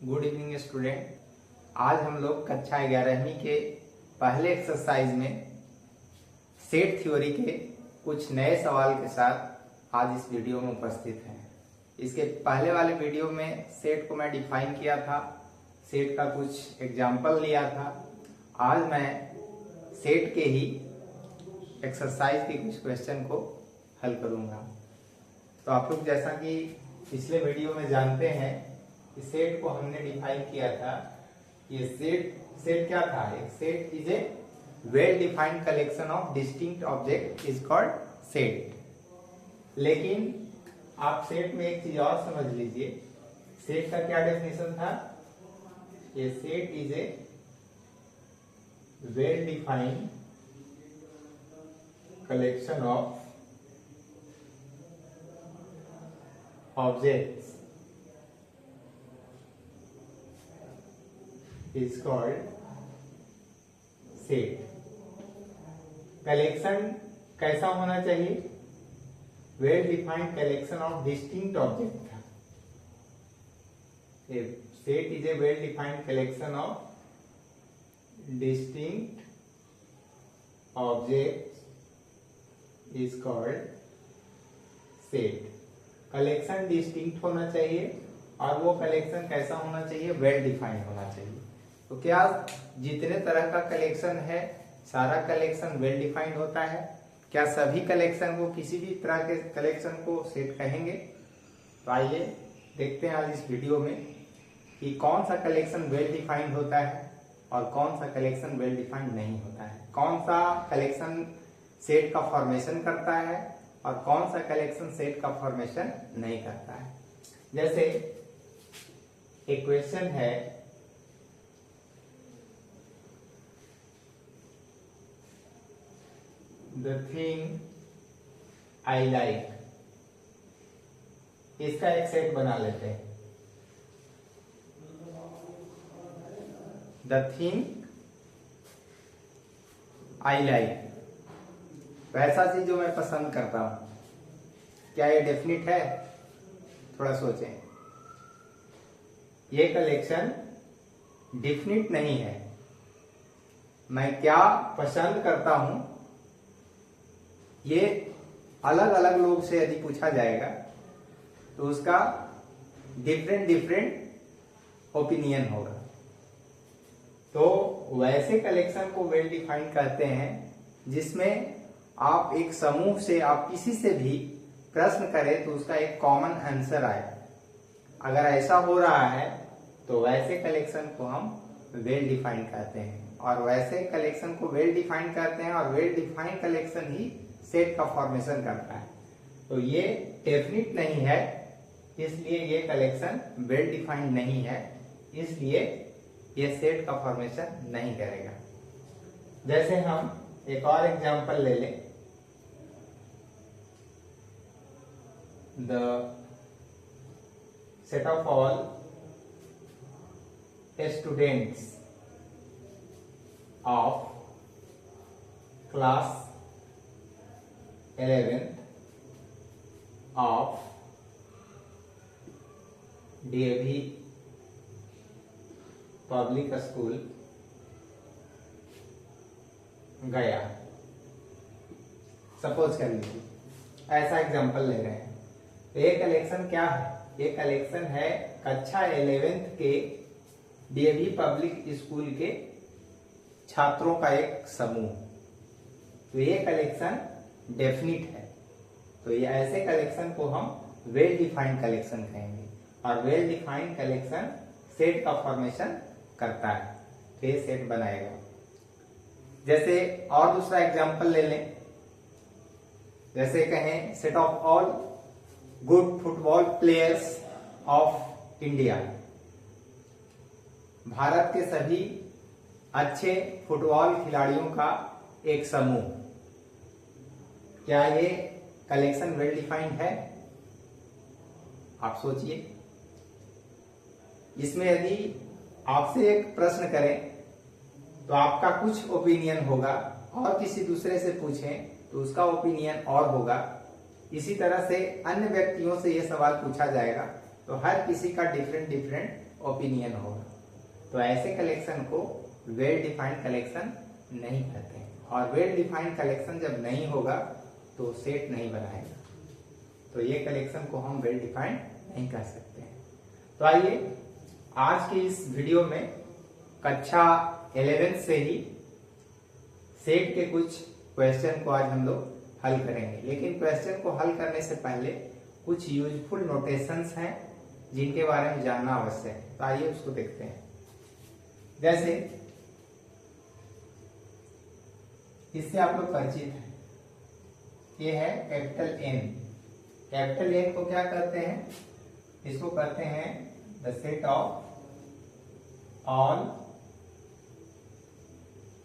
Good evening student. आज हम लोग कक्षा 11वीं के पहले एक्सरसाइज में सेट थ्योरी के कुछ नए सवाल के साथ आज इस वीडियो में उपस्थित हैं। इसके पहले वाले वीडियो में सेट को मैं डिफाइन किया था, सेट का कुछ एग्जाम्पल लिया था। आज मैं सेट के ही एक्सरसाइज के कुछ क्वेश्चन को हल करूंगा। तो आप लोग जैसा कि पिछले वीडियो में जानते हैं कि सेट को हमने डिफाइन किया था। ये सेट क्या था? एक set is a well defined collection of distinct object is called set. लेकिन आप सेट में एक चीज और समझ लीजिए, सेट का क्या डेफिनेशन था? ये set is a well defined collection of objects is called set। Collection कैसा होना चाहिए? Well defined collection of distinct object था। Set is a well defined collection of distinct object is called set. Collection distinct होना चाहिए और वो collection कैसा होना चाहिए? वेल डिफाइंड होना चाहिए। तो क्या जितने तरह का कलेक्शन है सारा कलेक्शन वेल डिफाइंड होता है? क्या सभी कलेक्शन को, किसी भी तरह के कलेक्शन को सेट कहेंगे? तो आइए देखते हैं आज इस वीडियो में कि कौन सा कलेक्शन वेल डिफाइंड होता है और कौन सा कलेक्शन वेल डिफाइंड नहीं होता है। कौन सा कलेक्शन सेट का फॉर्मेशन करता है और कौन सा कलेक्शन सेट का फॉर्मेशन नहीं करता है। जैसे एक क्वेश्चन है, द थिंग आई लाइक, इसका एक सेट बना लेते हैं। द थिंग आई लाइक, वैसा चीज जो मैं पसंद करता हूं, क्या ये डेफिनिट है? थोड़ा सोचें। ये कलेक्शन डेफिनिट नहीं है। मैं क्या पसंद करता हूं ये अलग अलग लोग से यदि पूछा जाएगा तो उसका डिफरेंट ओपिनियन होगा। तो वैसे कलेक्शन को वेल डिफाइंड कहते हैं जिसमें आप एक समूह से, आप किसी से भी प्रश्न करें तो उसका एक कॉमन आंसर आए। अगर ऐसा हो रहा है तो वैसे कलेक्शन को हम वेल डिफाइंड कहते हैं और वैसे कलेक्शन को वेल डिफाइंड करते हैं और वेल डिफाइंड कलेक्शन ही सेट का फॉर्मेशन करता है। तो ये डेफिनिट नहीं है, इसलिए ये कलेक्शन वेल डिफाइंड नहीं है, इसलिए ये सेट का फॉर्मेशन नहीं करेगा। जैसे हम एक और एग्जांपल ले लें, the set of all students of class 11th of DAV public school गया। सपोज कर लीजिए, ऐसा एग्जांपल ले रहे हैं। तो ये कलेक्शन क्या है? ये कलेक्शन है कक्षा 11th के डीएवी पब्लिक स्कूल के छात्रों का एक समूह। तो ये कलेक्शन डेफिनिट है। तो ये ऐसे कलेक्शन को हम वेल डिफाइंड कलेक्शन कहेंगे और वेल डिफाइंड कलेक्शन सेट का फॉर्मेशन करता है, तो ये सेट बनाएगा। जैसे और दूसरा एग्जांपल ले लें, जैसे कहें set of all good football players of India, Bharat के सभी अच्छे फुटबॉल खिलाड़ियों का एक समूह। क्या ये कलेक्शन वेल डिफाइंड है? आप सोचिए। इसमें यदि आपसे एक प्रश्न करें तो आपका कुछ ओपिनियन होगा और किसी दूसरे से पूछें तो उसका ओपिनियन और होगा। इसी तरह से अन्य व्यक्तियों से यह सवाल पूछा जाएगा तो हर किसी का डिफरेंट ओपिनियन होगा। तो ऐसे कलेक्शन को वेल डिफाइंड कलेक्शन नहीं कहते हैं, और वेल डिफाइंड कलेक्शन जब नहीं होगा तो सेट नहीं बनाएगा, तो ये कलेक्शन को हम वेल डिफाइंड नहीं कह सकते हैं। तो आइए आज के इस वीडियो में कक्षा 11 से ही सेट के कुछ क्वेश्चन को आज हम लोग हल करेंगे। लेकिन क्वेश्चन को हल करने से पहले कुछ यूजफुल नोटेशंस हैं जिनके बारे में जानना आवश्यक है। तो आइए उसको देखते हैं। जैसे इससे आप लोग परिचित हैं, ये है कैपिटल एन। कैपिटल एन को क्या कहते हैं? इसको कहते हैं the set of all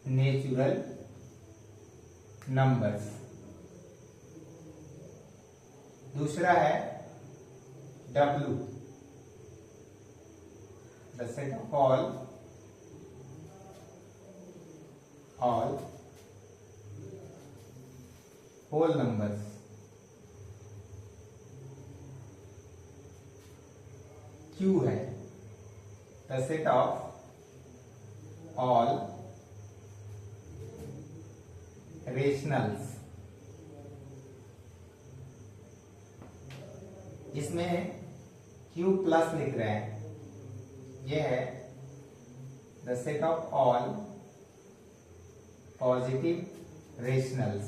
natural numbers. दूसरा है W, the set of all whole numbers. Q है the set of all rationals. इसमें Q प्लस लिख रहे हैं, यह है the set of all positive rationals.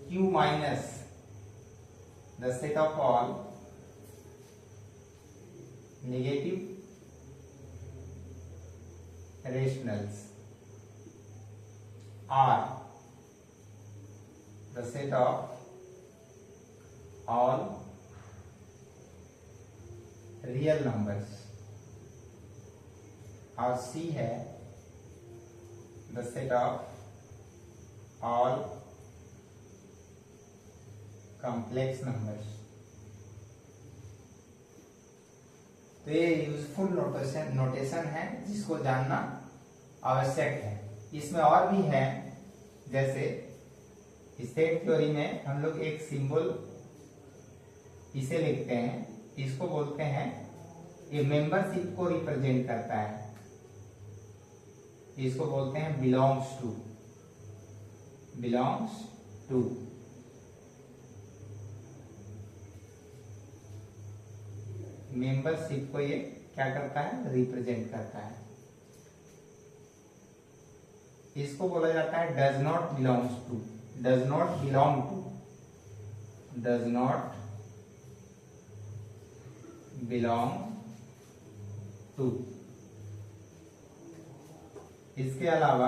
Q minus the set of all negative rationals. R the set of all real numbers। और C है the set of all complex numbers। तो ये यूजफुल नोटेशन है जिसको जानना आवश्यक है। इसमें और भी है, जैसे सेट थ्योरी में हम लोग एक सिंबल इसे लिखते हैं, इसको बोलते हैं, ये मेंबरशिप को रिप्रेजेंट करता है, इसको बोलते हैं बिलोंग्स टू। मेंबरशिप को ये क्या करता है? रिप्रेजेंट करता है। इसको बोला जाता है डज नॉट बिलोंग टू। इसके अलावा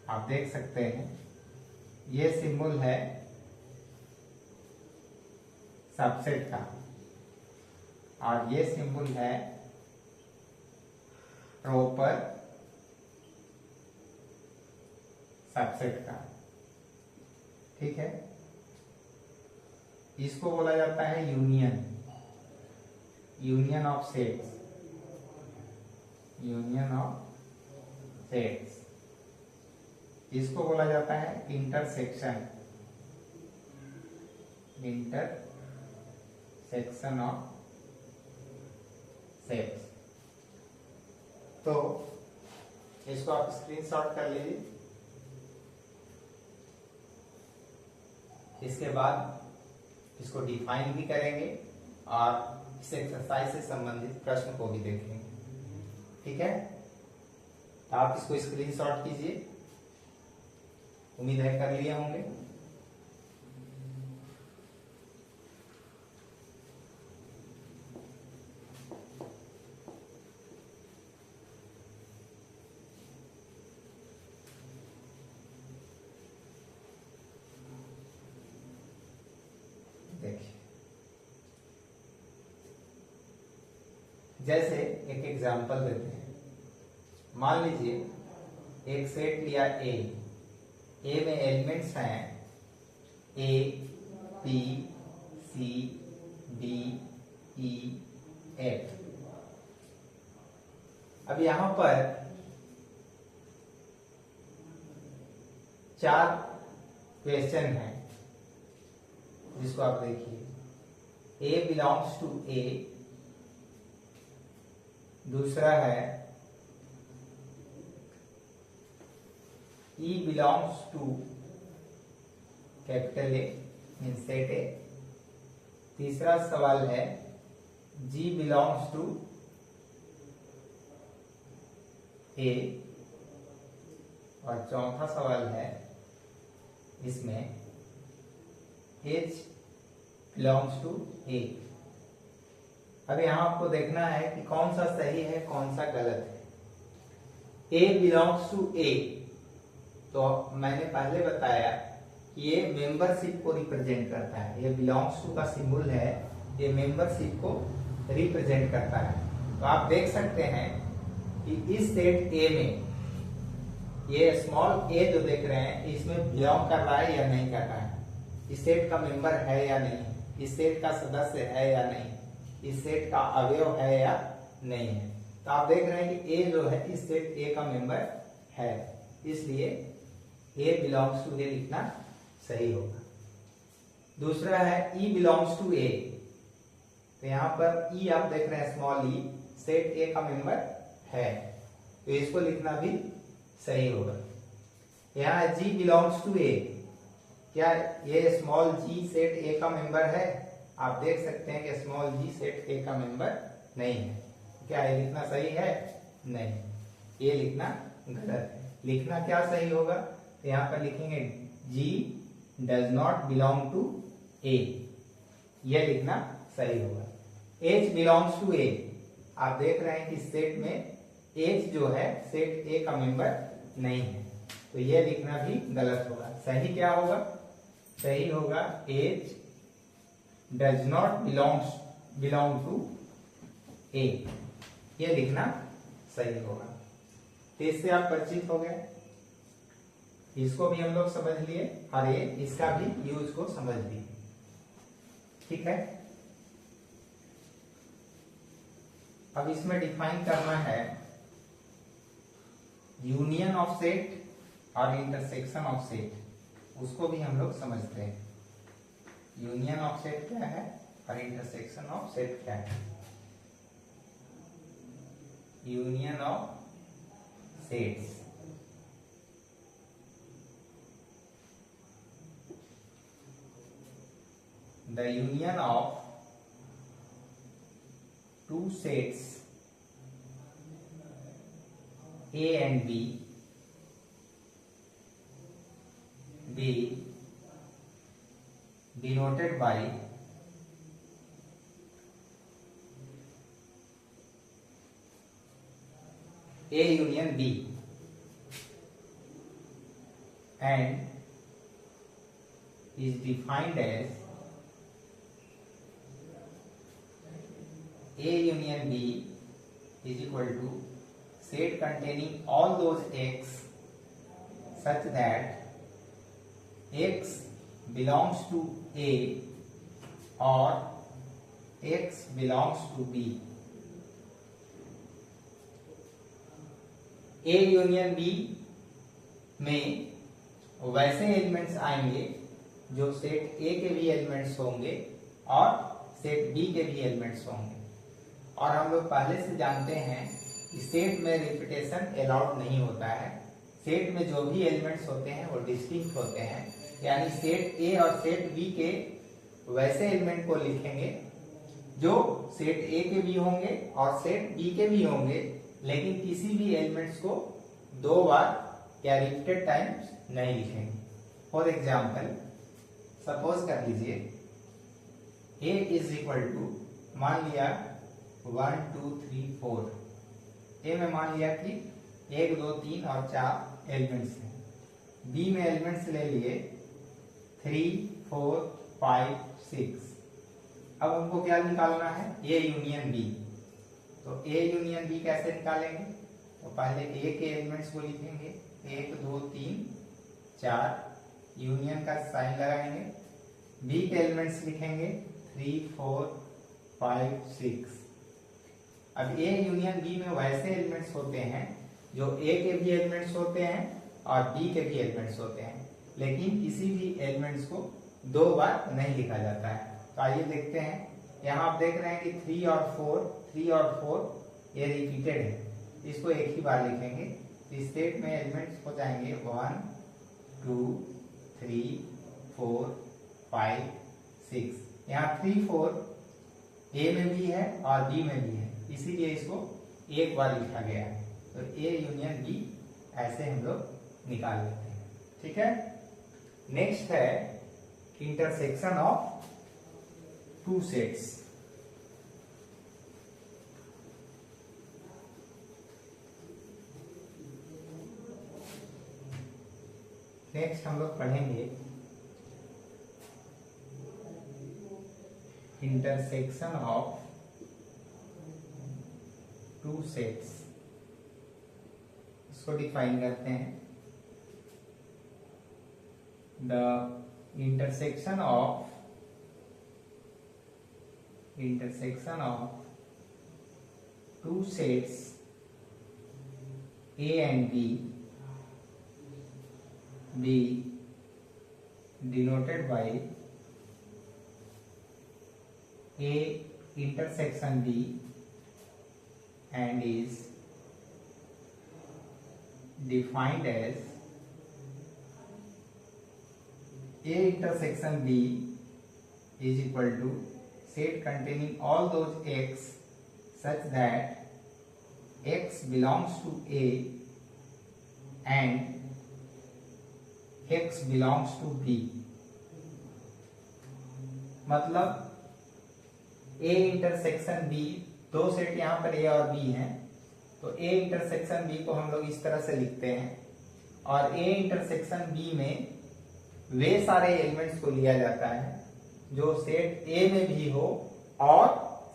आप देख सकते हैं ये सिंबल है सबसेट का, और ये सिंबल है प्रॉपर सबसेट का। ठीक है, इसको बोला जाता है यूनियन ऑफ सेट्स। इसको बोला जाता है इंटरसेक्शन ऑफ सेट्स। तो इसको आप स्क्रीनशॉट कर लीजिए। इसके बाद इसको डिफाइन भी करेंगे और इस एक्सरसाइज से संबंधित प्रश्न को भी देखेंगे। ठीक है, तो आप इसको स्क्रीनशॉट कीजिए। उम्मीद है कर लिए होंगे। जैसे एक एग्जांपल देते हैं। मान लीजिए एक सेट लिया ए में एलिमेंट्स हैं ए, बी, सी, डी, ई, एफ। अब यहां पर 4 क्वेश्चन हैं जिसको आप देखिए। A बिलोंग्स टू A, दूसरा है E belongs to capital A mean set A, तीसरा सवाल है G बिलोंग्स टू A, और चौथा सवाल है इसमें H बिलोंग्स टू A। अब यहां आपको देखना है कि कौन सा सही है कौन सा गलत है। A बिलोंग्स टू A, तो मैंने पहले बताया कि ये मेंबरशिप को रिप्रेजेंट करता है। ये बिलोंग्स टू का सिंबल है, ये मेंबरशिप को रिप्रेजेंट करता है। तो आप देख सकते हैं कि इस सेट A में ये स्मॉल a जो देख रहे हैं इसमें बिलोंग कर रहा है या नहीं कर रहा है, इस सेट का मेंबर है या नहीं, इस सेट का सदस्य है या नहीं, इस सेट का अवयव है या नहीं है। तो आप देख रहे हैं कि a जो है इस सेट a का मेंबर है, इसलिए a बिलोंग्स टू a लिखना सही होगा। दूसरा है e बिलोंग्स टू a, तो यहां पर e आप देख रहे हैं स्मॉल e सेट a का मेंबर है, तो इसको लिखना भी सही होगा। यहाँ G बिलोंग्स टू A, क्या ये स्मॉल g सेट A का मेंबर है? आप देख सकते हैं कि स्मॉल g सेट A का मेंबर नहीं है। क्या ये लिखना सही है? नहीं, ये लिखना गलत है। लिखना क्या सही होगा? तो यहाँ पर लिखेंगे G does not belong to A, ये लिखना सही होगा। H बिलोंग्स टू A, आप देख रहे हैं कि सेट में H जो है सेट A का मेंबर नहीं है, तो यह लिखना भी गलत होगा। सही क्या होगा? सही होगा H does not belong to A, यह लिखना सही होगा। तो इससे आप परिचित हो गए, इसको भी हम लोग समझ लिए और ये इसका भी यूज को समझ लिए। ठीक है, अब इसमें डिफाइन करना है यूनियन ऑफ सेट और इंटरसेक्शन ऑफ सेट, उसको भी हम लोग समझते हैं। यूनियन ऑफ सेट क्या है और इंटरसेक्शन ऑफ सेट क्या है। Union of sets, the union of two sets A and B be denoted by A union B and is defined as A union B is equal to set containing all those x such that x belongs to A or x belongs to B. A union B में वैसे elements आएंगे जो set A के भी elements होंगे और set B के भी एलिमेंट्स होंगे। और हम लोग पहले से जानते हैं सेट में रिपीटेशन अलाउड नहीं होता है। सेट में जो भी एलिमेंट्स होते हैं वो डिस्टिंक्ट होते हैं, यानी सेट ए और सेट बी के वैसे एलिमेंट को लिखेंगे जो सेट ए के भी होंगे और सेट बी के भी होंगे, लेकिन किसी भी एलिमेंट्स को दो बार या रिपीटेड टाइम्स नहीं लिखेंगे। फॉर एग्जाम्पल सपोज कर लीजिए ए इज इक्वल टू, मान लिया 1 2 3 4, ए में मान लिया कि 1 2 3 और 4 एलिमेंट्स हैं। बी में एलिमेंट्स ले लिए 3 4 5 6। अब हमको क्या निकालना है? A union B. तो ए यूनियन बी कैसे निकालेंगे? तो पहले ए के एलिमेंट्स को लिखेंगे 1 2 3 4, यूनियन का साइन लगाएंगे। बी के एलिमेंट्स लिखेंगे 3 4 5 6। अब ए यूनियन बी में वैसे एलिमेंट्स होते हैं जो ए के भी एलिमेंट्स होते हैं और बी के भी एलिमेंट्स होते हैं, लेकिन किसी भी एलिमेंट्स को दो बार नहीं लिखा जाता है। तो आइए देखते हैं यहाँ आप देख रहे हैं कि 3 और 4 ये रिपीटेड है, इसको एक ही बार लिखेंगे। इस स्टेट में एलिमेंट्स हो जाएंगे 1 2 3 4 5 6। यहाँ 3 4 ए में भी है और बी में भी है, इसीलिए इसको एक बार लिखा गया है। तो ए यूनियन बी ऐसे हम लोग निकाल लेते हैं। ठीक है, नेक्स्ट है intersection of two sets. Next हम लोग पढ़ेंगे इंटरसेक्शन ऑफ टू सेट्स। इसको डिफाइन करते हैं, the intersection of two sets A and B be denoted by A intersection B and is defined as A intersection B is equal to set containing all those x such that x belongs to A and x belongs to B। मतलब A intersection B, दो set यहाँ पर A और B हैं, तो A intersection B को हम लोग इस तरह से लिखते हैं, और A इंटरसेक्शन B में वे सारे एलिमेंट्स को लिया जाता है जो सेट A में भी हो और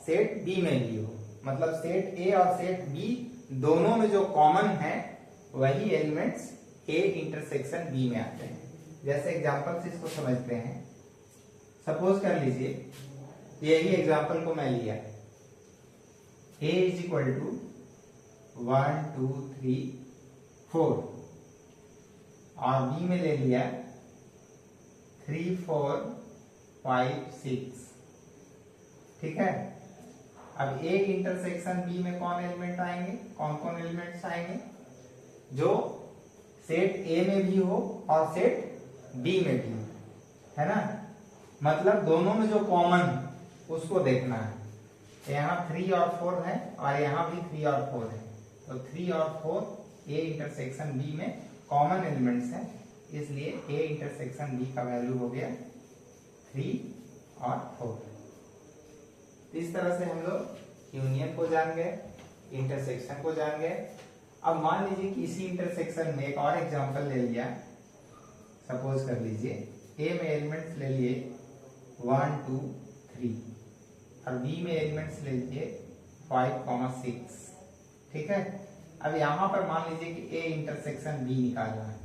सेट B में भी हो। मतलब सेट A और सेट B दोनों में जो कॉमन है वही एलिमेंट्स A इंटरसेक्शन B में आते हैं। जैसे एग्जांपल से इसको समझते हैं। सपोज कर लीजिए यही एग्जांपल को मैं लिया, A इज इक्वल टू 1 2 3 4 और B में ले लिया 3 4 5 6। ठीक है, अब A इंटरसेक्शन B में कौन एलिमेंट आएंगे, कौन कौन एलिमेंट्स आएंगे, जो सेट A में भी हो और सेट B में भी हो, है ना। मतलब दोनों में जो कॉमन उसको देखना है। यहाँ 3 और 4 है और यहाँ भी 3 और 4 है, तो 3 और 4 A इंटरसेक्शन B में कॉमन एलिमेंट्स हैं, इसलिए A इंटरसेक्शन B का वैल्यू हो गया 3 और 4। इस तरह से हम लोग यूनियन को जान गए, इंटरसेक्शन को जान गए। अब मान लीजिए कि इसी इंटरसेक्शन में एक और एग्जांपल ले लिया। सपोज कर लीजिए A में एलिमेंट्स ले लिए 1 2 3 और B में एलिमेंट्स ले लिए 5 6। ठीक है, अब यहाँ पर मान लीजिए कि A इंटरसेक्शन B निकालना है,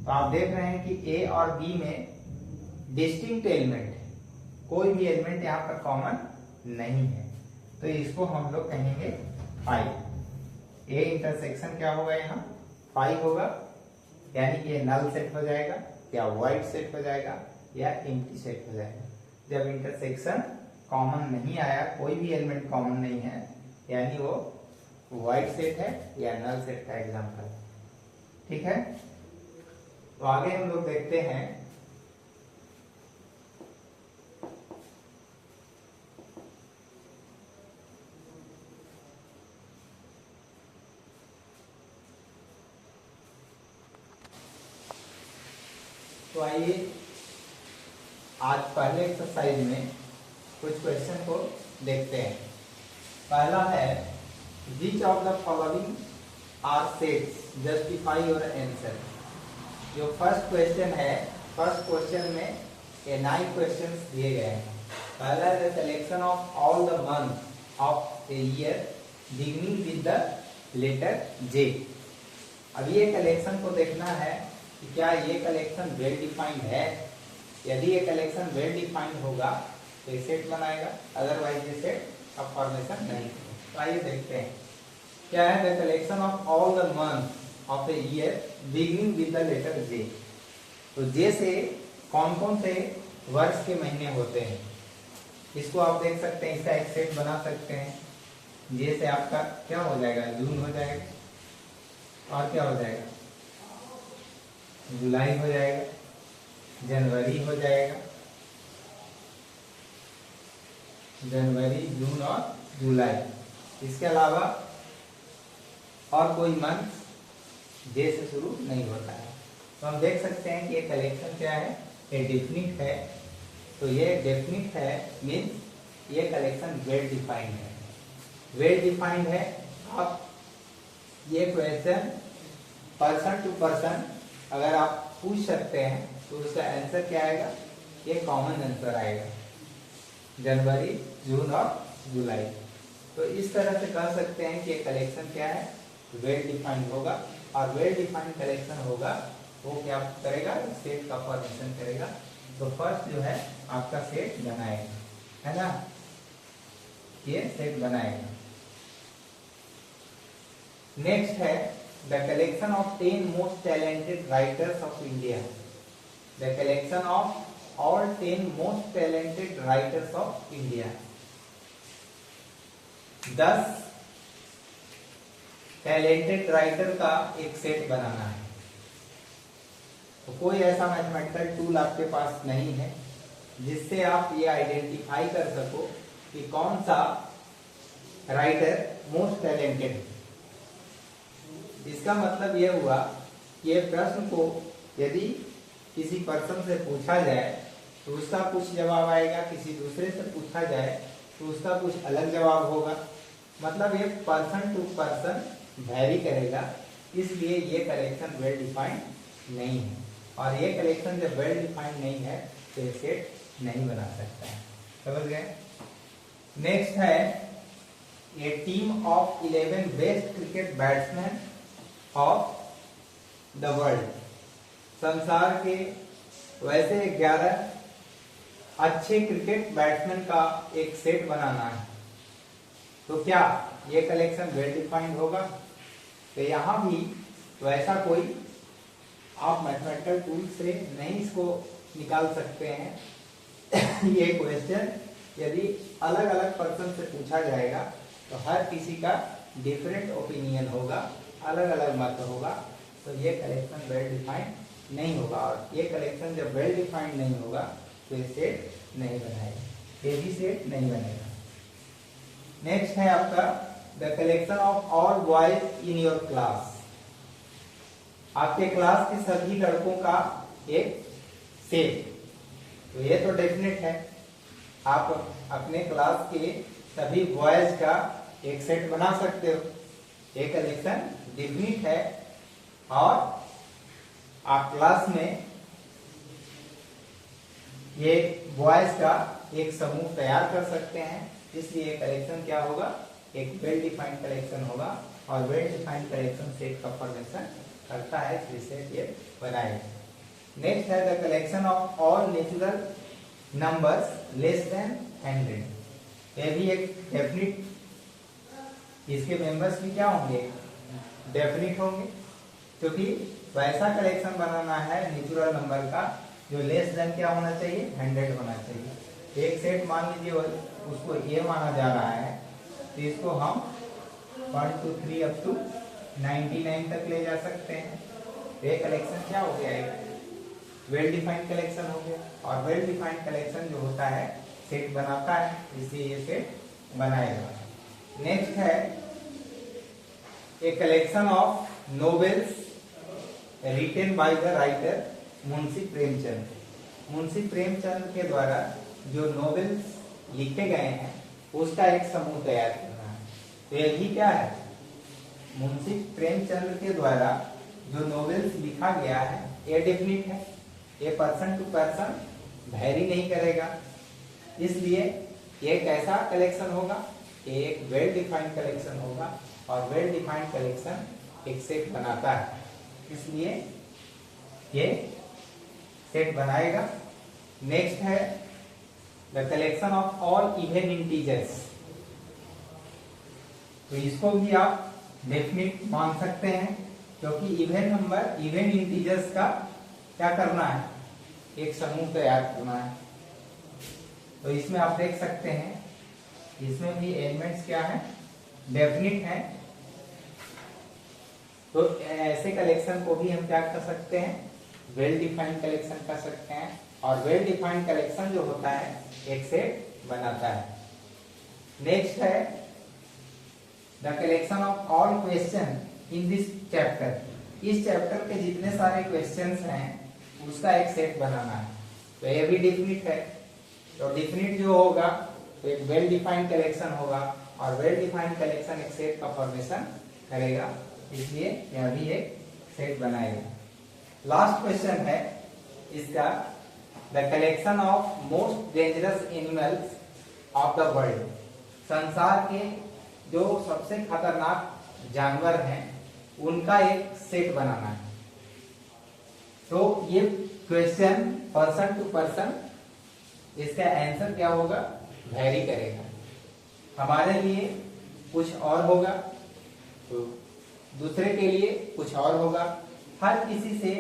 तो आप देख रहे हैं कि A और B में डिस्टिंक्ट एलिमेंट है, कोई भी एलिमेंट यहाँ पर कॉमन नहीं है, तो इसको हम लोग कहेंगे 5। A इंटरसेक्शन क्या होगा, यहाँ 5 होगा, यानी कि ये नल सेट हो जाएगा या वाइड सेट हो जाएगा या एम्प्टी सेट हो जाएगा। जब इंटरसेक्शन कॉमन नहीं आया, कोई भी एलिमेंट कॉमन नहीं है, यानी वो वाइड सेट है या नल सेट का एग्जांपल। ठीक है, तो आगे हम लोग देखते हैं तो आइए आज पहले एक्सरसाइज में कुछ क्वेश्चन को देखते हैं। पहला है which of the following are sets, justify your answer. जो फर्स्ट क्वेश्चन है, फर्स्ट क्वेश्चन में ये 9 क्वेश्चंस दिए गए हैं। पहला है the collection of all the month of a year beginning with the letter J. अब ये कलेक्शन को देखना है कि क्या ये कलेक्शन वेल डिफाइंड है। यदि ये कलेक्शन वेल डिफाइंड होगा तो ये सेट बनाएगा, अदरवाइज ये सेट का फॉर्मेशन नहीं। तो आइए देखते हैं क्या है the collection of all the month of a year beginning with the letter J. तो जे से कौन कौन से वर्ष के महीने होते हैं, इसको आप देख सकते हैं, इसका एक सेट बना सकते हैं। जे से आपका क्या हो जाएगा, जून हो जाएगा, और क्या हो जाएगा, जुलाई हो जाएगा, जनवरी हो जाएगा, जनवरी, जून और जुलाई। इसके अलावा और कोई मंथ जे से शुरू नहीं होता है। तो हम देख सकते हैं कि ये कलेक्शन क्या है, ये डेफिनिट है। तो ये डेफिनिट है मीन्स ये कलेक्शन वेल डिफाइंड है। वेल डिफाइंड है। आप ये क्वेश्चन पर्सन टू पर्सन अगर आप पूछ सकते हैं तो उसका आंसर क्या आएगा, ये कॉमन आंसर आएगा, जनवरी, जून और जुलाई। तो इस तरह से कह सकते हैं कि कलेक्शन क्या है, वेल डिफाइंड होगा। और वेल डिफाइंड कलेक्शन होगा वो क्या करेगा, सेट का फॉर्मेशन करेगा। तो फर्स्ट जो है आपका सेट बनाएगा, है ना, ये सेट बनाएगा। नेक्स्ट है the collection of 10 most talented writers of India. The collection of all 10 most talented writers of India. 10 talented writer का एक सेट बनाना है। तो कोई ऐसा मैथमेटिकल टूल आपके पास नहीं है जिससे आप ये आइडेंटिफाई कर सको कि कौन सा राइटर मोस्ट टैलेंटेड है। इसका मतलब ये हुआ कि ये प्रश्न को यदि किसी पर्सन से पूछा जाए तो उसका कुछ जवाब आएगा, किसी दूसरे से पूछा जाए तो उसका कुछ अलग जवाब होगा। मतलब ये पर्सन टू पर्सन वैरी करेगा, इसलिए ये कलेक्शन वेल डिफाइंड नहीं है। और ये कलेक्शन जब वेल डिफाइंड नहीं है तो ये सेट नहीं बना सकता है। समझ गए। नेक्स्ट है a team of 11 best cricket batsman of the world. संसार के वैसे 11 अच्छे क्रिकेट बैट्समैन का एक सेट बनाना है। तो क्या ये कलेक्शन वेल डिफाइंड होगा? तो यहां भी वैसा कोई आप मैथमेटिकल टूल से नहीं इसको निकाल सकते हैं। ये क्वेश्चन यदि अलग अलग पर्सन से पूछा जाएगा तो हर किसी का डिफरेंट ओपिनियन होगा, अलग अलग मत होगा। तो ये कलेक्शन वेल डिफाइंड नहीं होगा। और ये कलेक्शन जब वेल डिफाइंड नहीं होगा तो ये सेट नहीं बनाएगा, ये भी सेट नहीं बनेगा। नेक्स्ट है आपका the collection of all boys in your class. आपके क्लास के सभी लड़कों का एक सेट। तो ये तो डेफिनेट है, आप अपने क्लास के सभी बॉयज का एक सेट बना सकते हो। ये कलेक्शन डेफिनेट है और आप क्लास में ये बॉयज का एक समूह तैयार कर सकते हैं। इसलिए कलेक्शन क्या होगा, एक वेल डिफाइंड कलेक्शन होगा। और वेल डिफाइंड कलेक्शन सेट का फॉर्मेशन करता है, जिससे ये बनाएगा। नेक्स्ट है the collection of all natural numbers less than 100। ये भी एक डेफिनिट, इसके मेंबर्स भी क्या होंगे, डेफिनिट होंगे, क्योंकि वैसा कलेक्शन बनाना है नेचुरल नंबर का जो लेस देन क्या होना चाहिए, 100 होना चाहिए। एक सेट मान लीजिए उसको ए माना जा रहा है, तो इसको हम 1 2 3 अप टू 99 तक ले जा सकते हैं। ये कलेक्शन क्या हो गया, वेल डिफाइंड कलेक्शन हो गया। और वेल डिफाइंड कलेक्शन जो होता है सेट बनाता है, इसलिए ये सेट बनाएगा। नेक्स्ट है a collection of novels written by the writer Munshi Premchand. Munshi Premchand के द्वारा जो नोवेल्स लिखे गए हैं उसका एक समूह तैयार करना है। तो यही क्या है, मुंशी प्रेमचंद के द्वारा जो नोवेल्स लिखा गया है ये डेफिनिट है, ये पर्सन टू पर्सन वैरी नहीं करेगा। इसलिए ये कैसा कलेक्शन होगा, ये एक वेल डिफाइंड कलेक्शन होगा। और वेल डिफाइंड कलेक्शन एक सेट बनाता है, इसलिए ये सेट बनाएगा। नेक्स्ट है the collection of all even integers. तो इसको भी आप डेफिनिट मान सकते हैं, क्योंकि इवन नंबर, इवन इंटीजर्स का क्या करना है, एक समूह तैयार करना है। तो इसमें आप देख सकते हैं इसमें भी एलिमेंट्स क्या है, डेफिनिट है। तो ऐसे कलेक्शन को भी हम क्या कर सकते हैं, वेल डिफाइंड कलेक्शन कर सकते हैं। और वेल डिफाइंड कलेक्शन जो होता है एक सेट बनाता है। नेक्स्ट है the collection of all question in this chapter. इस चैप्टर के जितने सारे क्वेश्चंस हैं उसका एक सेट बनाना है। तो ये भी डिफिनिट है। तो डिफिनिट जो होगा तो एक वेल डिफाइंड कलेक्शन होगा और वेल डिफाइंड कलेक्शन एक सेट का फॉर्मेशन करेगा, इसलिए यह भी एक सेट बनाएगा। लास्ट क्वेश्चन है इसका, the collection of most dangerous animals of the world. संसार के जो सबसे खतरनाक जानवर हैं उनका एक सेट बनाना है। तो ये क्वेश्चन पर्सन टू पर्सन इसका आंसर क्या होगा, वेरी करेगा। हमारे लिए कुछ और होगा तो दूसरे के लिए कुछ और होगा। हर किसी से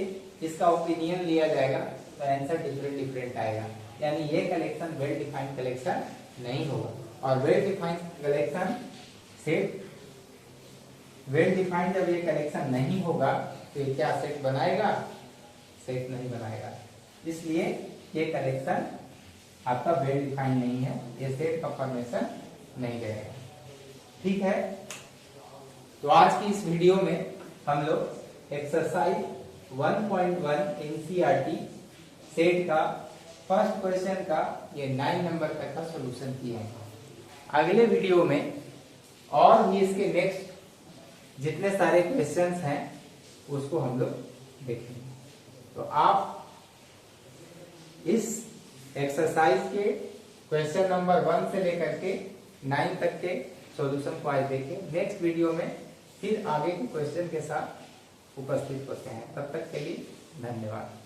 इसका ओपिनियन लिया जाएगा तो आंसर डिफरेंट डिफरेंट आएगा। यानी ये कलेक्शन वेल डिफाइंड कलेक्शन नहीं होगा। और well defined collection set, well defined जब ये कलेक्शन नहीं होगा तो ये क्या सेट बनाएगा, सेट नहीं बनाएगा। इसलिए ये कलेक्शन आपका वेल डिफाइंड नहीं है, ये सेट का फॉर्मेशन नहीं करेगा। ठीक है, तो आज की इस वीडियो में हम लोग एक्सरसाइज 1.1 एनसीईआरटी सेट का फर्स्ट क्वेश्चन का ये 9 नंबर तक का सॉल्यूशन किए हैं। अगले वीडियो में और भी इसके नेक्स्ट जितने सारे क्वेश्चंस हैं उसको हम लोग देखेंगे। तो आप इस एक्सरसाइज के क्वेश्चन नंबर 1 से लेकर के 9 तक के सॉल्यूशन को आज देखें। नेक्स्ट वीडियो में फिर आगे के क्वेश्चन के साथ उपस्थित होते हैं। तब तक के लिए धन्यवाद।